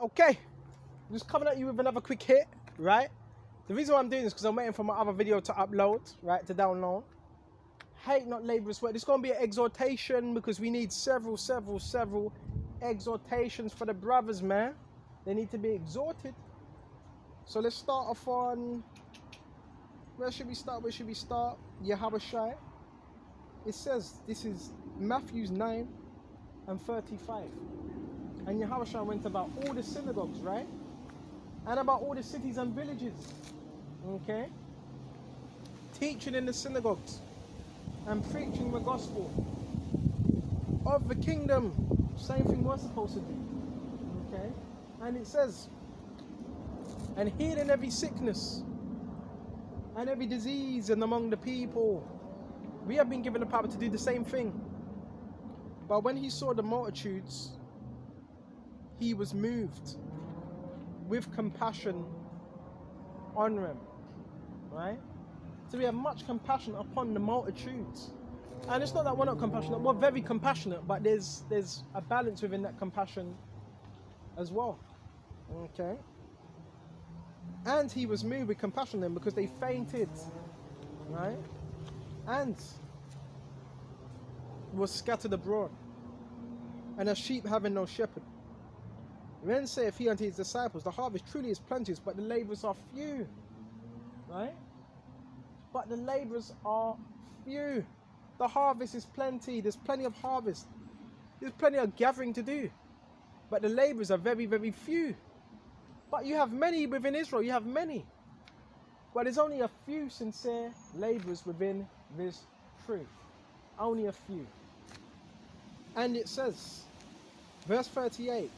Okay, just coming at you with another quick hit, right? The reason why I'm doing this is because I'm waiting for my other video to upload, right, to download. Hate not laborious work. This is going to be an exhortation because we need several exhortations for the brothers, man. They need to be exhorted. So let's start off on, where should we start? Yahushua. It says, this is Matthew 9:35. And Yahushua went about all the synagogues, right? And about all the cities and villages, okay? Teaching in the synagogues and preaching the gospel of the kingdom. Same thing we're supposed to do, okay? And it says, and healing every sickness and every disease and among the people. We have been given the power to do the same thing. But when he saw the multitudes, he was moved with compassion on them, right? So we have much compassion upon the multitudes. And it's not that we're not compassionate, we're very compassionate, but there's a balance within that compassion as well, okay? And he was moved with compassion on them because they fainted, right? And was scattered abroad, and as sheep having no shepherd. Then saith he unto his disciples, the harvest truly is plenteous, but the labourers are few, right? But the labourers are few. The harvest is plenty. There's plenty of harvest. There's plenty of gathering to do. But the labourers are very, very few. But you have many within Israel. You have many. But there's only a few sincere labourers within this truth. Only a few. And it says, verse 38,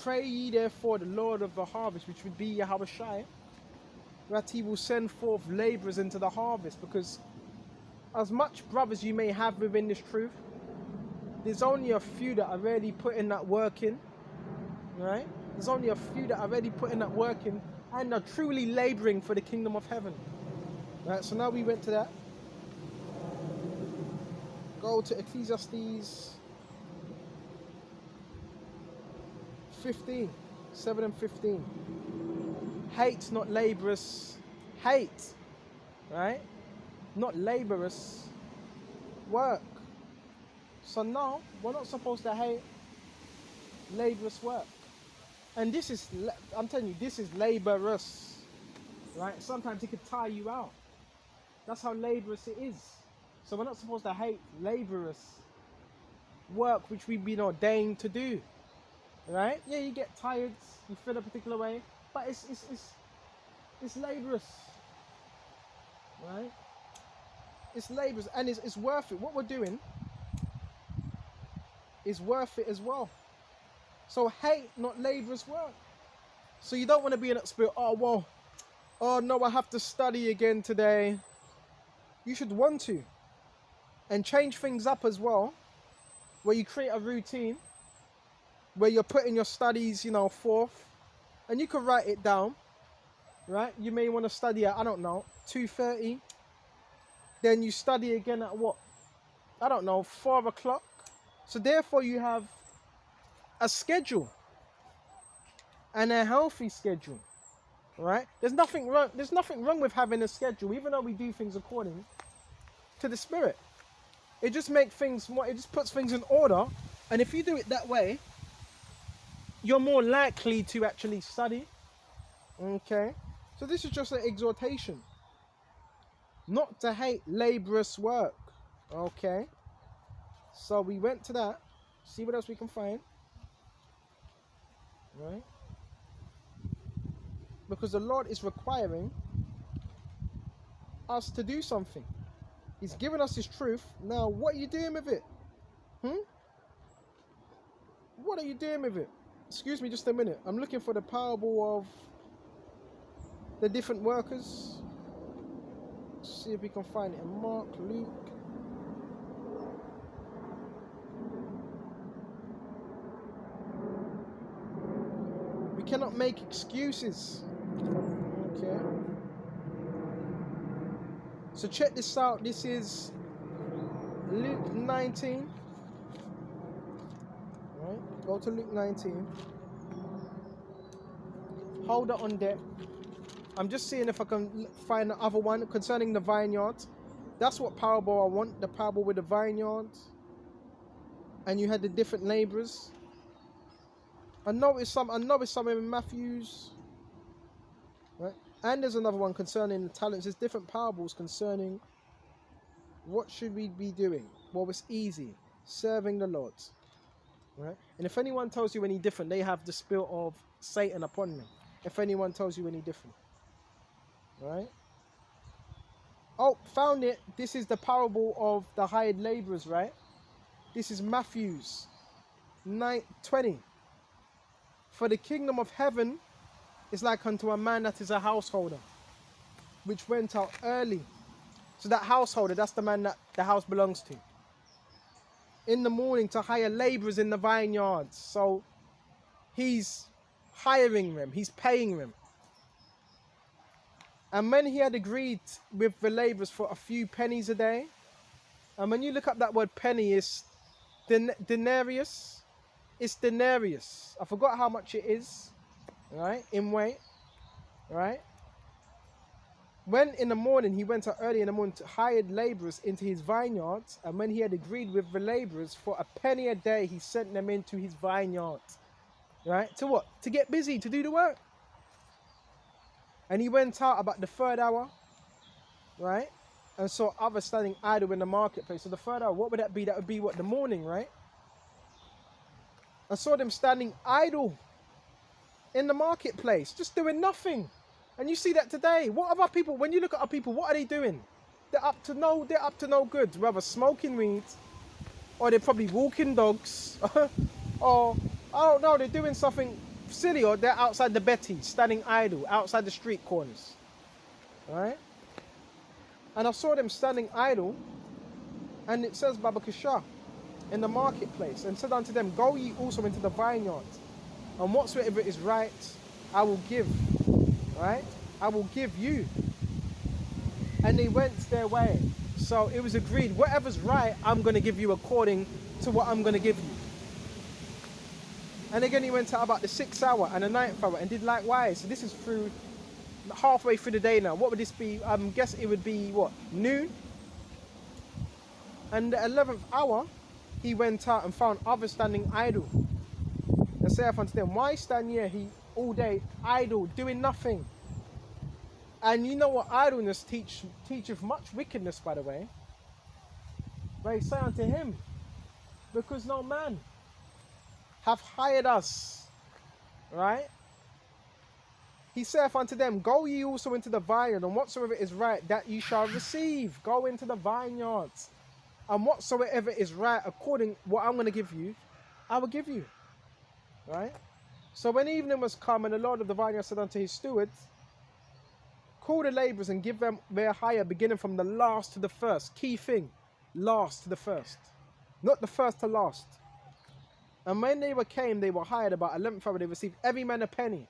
pray ye therefore the Lord of the harvest, which would be Yahushua, that he will send forth labourers into the harvest. Because as much brothers you may have within this truth, there's only a few that are really putting that work in, right? There's only a few that are really putting that work in and are truly labouring for the kingdom of heaven, right? So now we went to that. Go to Ecclesiastes 15, 7 and 15. Hate not labourers, hate, right? Not labourers, work. So now, we're not supposed to hate labourers' work. And this is, I'm telling you, this is labourers, right? Sometimes it could tire you out. That's how laborious it is. So we're not supposed to hate labourers' work which we've been ordained to do, right? Yeah, you get tired, you feel a particular way, but it's laborious, right? It's laborious, and it's worth it. What we're doing is worth it as well. So hate not labourers' work. So you don't want to be in that spirit, oh well, oh no, I have to study again today. You should want to. And change things up as well, where you create a routine, where you're putting your studies, forth, and you can write it down, right? You may want to study at, 2:30, then you study again at what? 4 o'clock. So therefore you have a schedule, and a healthy schedule, right? There's nothing wrong with having a schedule, even though we do things according to the Spirit. It just makes things more, it just puts things in order. And if you do it that way, you're more likely to actually study. Okay? So this is just an exhortation. Not to hate laborious work. Okay? So we went to that. See what else we can find. Right? Because the Lord is requiring us to do something. He's given us his truth. Now, what are you doing with it? What are you doing with it? Excuse me just a minute. I'm looking for the parable of the different workers. Let's see if we can find it in Mark, Luke. We cannot make excuses. Okay. So check this out. This is Luke 19. Right? Go to Luke 19. holder on deck. I'm just seeing if I can find the other one concerning the vineyards. That's what parable I want, the parable with the vineyards. And you had the different labourers. I noticed some in Matthew's. Right? And there's another one concerning the talents. There's different parables concerning what should we be doing. Well, it's easy. Serving the Lord. Right? And if anyone tells you any different, they have the spirit of Satan upon them. If anyone tells you any different. Right? Oh, found it. This is the parable of the hired labourers, right? This is Matthew's 9:20. For the kingdom of heaven is like unto a man that is a householder, which went out early. So that householder, that's the man that the house belongs to. In the morning to hire labourers in the vineyards. So he's hiring them, he's paying them. And when he had agreed with the labourers for a few pennies a day, and when you look up that word penny, it's denarius. It's denarius. I forgot how much it is, right, in weight, right? When in the morning he went out early in the morning to hire labourers into his vineyards, and when he had agreed with the labourers for a penny a day, he sent them into his vineyards, right? To what? To get busy, to do the work. And he went out about the third hour, right? And saw others standing idle in the marketplace. So the third hour, what would that be? That would be what? The morning, right? I saw them standing idle in the marketplace, just doing nothing. And you see that today. What are our people? When you look at our people, what are they doing? They're up to no good. Rather smoking weed, or they're probably walking dogs, or I don't know, they're doing something silly, or they're outside the Betty, standing idle, outside the street corners. Right? And I saw them standing idle, and it says Baba Kasha in the marketplace, and said unto them, go ye also into the vineyard, and whatsoever is right, I will give. Right? I will give you. And they went their way. So it was agreed, whatever's right, I'm going to give you according to what I'm going to give you. And again, he went out about the 6th hour and the 9th hour and did likewise. So this is through halfway through the day now. What would this be? I guess it would be what? Noon. And the 11th hour, he went out and found others standing idle. And saith unto them, why stand ye he all day idle, doing nothing? And you know what idleness teacheth much wickedness, by the way. But he say unto him, because no man hath hired us, right? He saith unto them, go ye also into the vineyard, and whatsoever is right, that ye shall receive. Go into the vineyards, and whatsoever is right, according what I'm going to give you, I will give you. Right? So when evening was come, and the Lord of the vineyard said unto his stewards, call the labourers and give them their hire, beginning from the last to the first. Key thing, last to the first, not the first to last. And when they came, they were hired about 11th hour. They received every man a penny.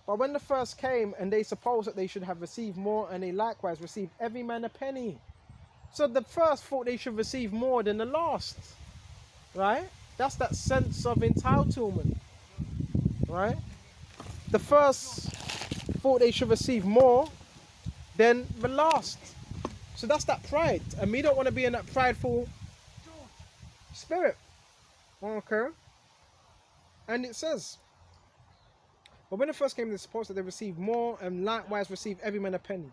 But when the first came, and they supposed that they should have received more, and they likewise received every man a penny. So the first thought they should receive more than the last, right? That's that sense of entitlement, right? The first thought they should receive more than the last. So that's that pride. And we don't want to be in that prideful spirit. Okay. And it says, but when the first came, they supposed that they received more, and likewise received every man a penny.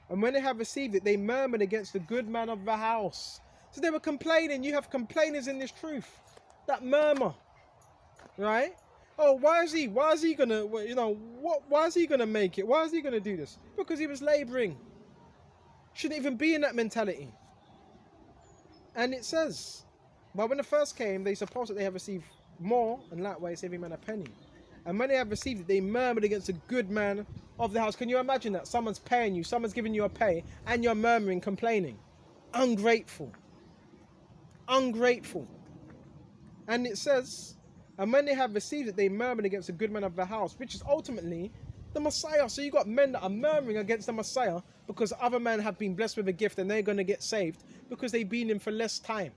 And when they have received it, they murmured against the good man of the house. So they were complaining. You have complainers in this truth. That murmur. Right? Oh, why is he gonna, you know, why is he gonna make it? Why is he gonna do this? Because he was laboring. Shouldn't even be in that mentality. And it says, but when the first came, they supposed that they have received more, and likewise every man a penny. And when they have received it, they murmured against the good man of the house. Can you imagine that? Someone's paying you, someone's giving you a pay, and you're murmuring, complaining. Ungrateful. Ungrateful. And it says, and when they have received it, they murmured against the good man of the house, which is ultimately the Messiah. So you got men that are murmuring against the Messiah because other men have been blessed with a gift and they're going to get saved because they've been in for less time.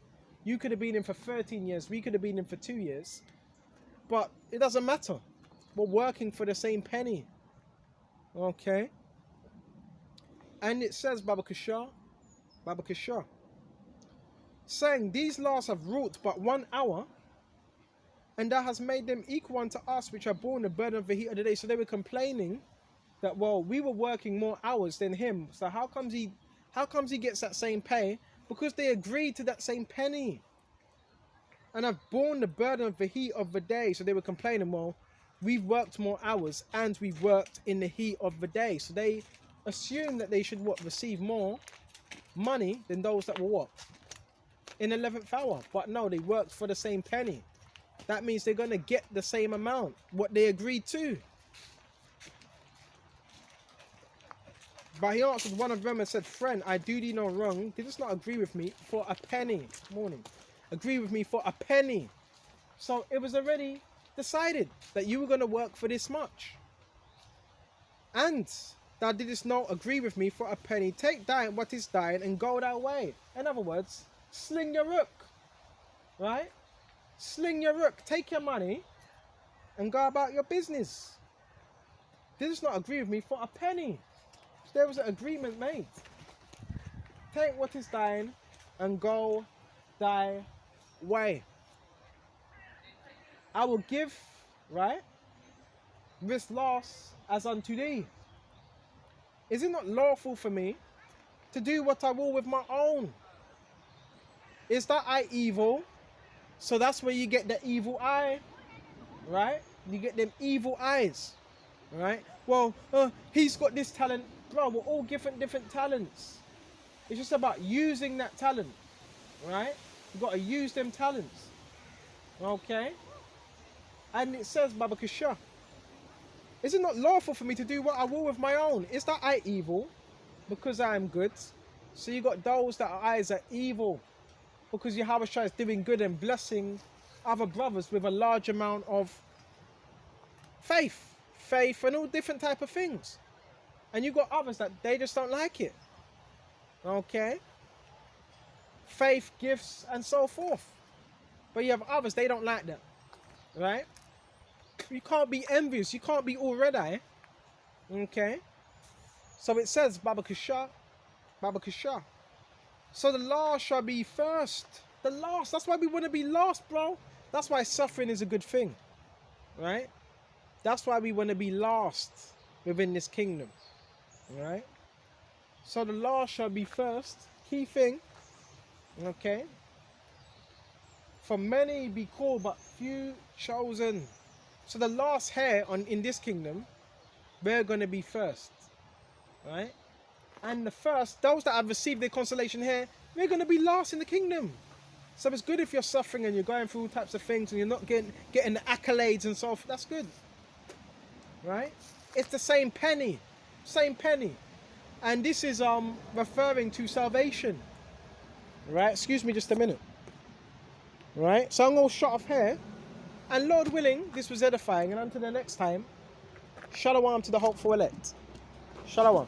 You could have been in for 13 years. We could have been in for 2 years. But it doesn't matter. We're working for the same penny. Okay. And it says, Baba Kishar, saying, these last have wrought but 1 hour, and that has made them equal unto us, which are borne the burden of the heat of the day. So they were complaining that, well, we were working more hours than him. So how comes he gets that same pay? Because they agreed to that same penny. And I've borne the burden of the heat of the day. So they were complaining, well, we've worked more hours and we've worked in the heat of the day. So they assume that they should receive more money than those that were what? In 11th hour. But no, they worked for the same penny. That means they're going to get the same amount, what they agreed to. But he answered one of them and said, friend, I do thee no wrong. Didst not agree with me for a penny. Morning. Agree with me for a penny. So it was already decided that you were going to work for this much. And thou didst not agree with me for a penny. Take thine what is thine and go thy way. In other words, sling your rook. Right? Sling your rook. Take your money and go about your business. Didst not agree with me for a penny. There was an agreement made. Take what is thine and go thy way. I will give, right, this loss as unto thee. Is it not lawful for me to do what I will with my own? Is that eye evil? So that's where you get the evil eye, right? You get them evil eyes, right? Well, he's got this talent. Bro, we're all different talents. It's just about using that talent, right? You've got to use them talents, okay? And it says, Baba Kisha, is it not lawful for me to do what I will with my own? Is that I evil because I am good? So you got those that are eyes are evil because Yahweh is doing good and blessing other brothers with a large amount of faith and all different type of things. And you got others that they just don't like it. Okay? Faith, gifts, and so forth. But you have others, they don't like that. Right? You can't be envious. You can't be all red eye. Okay? So it says, Baba Kisha. So the last shall be first. The last. That's why we want to be last, bro. That's why suffering is a good thing. Right? That's why we want to be last within this kingdom. Right? So the last shall be first. Key thing. Okay? For many be called, but few chosen. So the last hair in this kingdom, we're going to be first. Right? And the first, those that have received their consolation here, we're going to be last in the kingdom. So it's good if you're suffering and you're going through all types of things and you're not getting the accolades and so forth. That's good. Right? It's the same penny. Same penny. And this is referring to salvation. Right? Excuse me just a minute. Right? So I'm going to shut off here. And Lord willing, this was edifying. And until the next time, shalom to the hopeful elect. Shalom.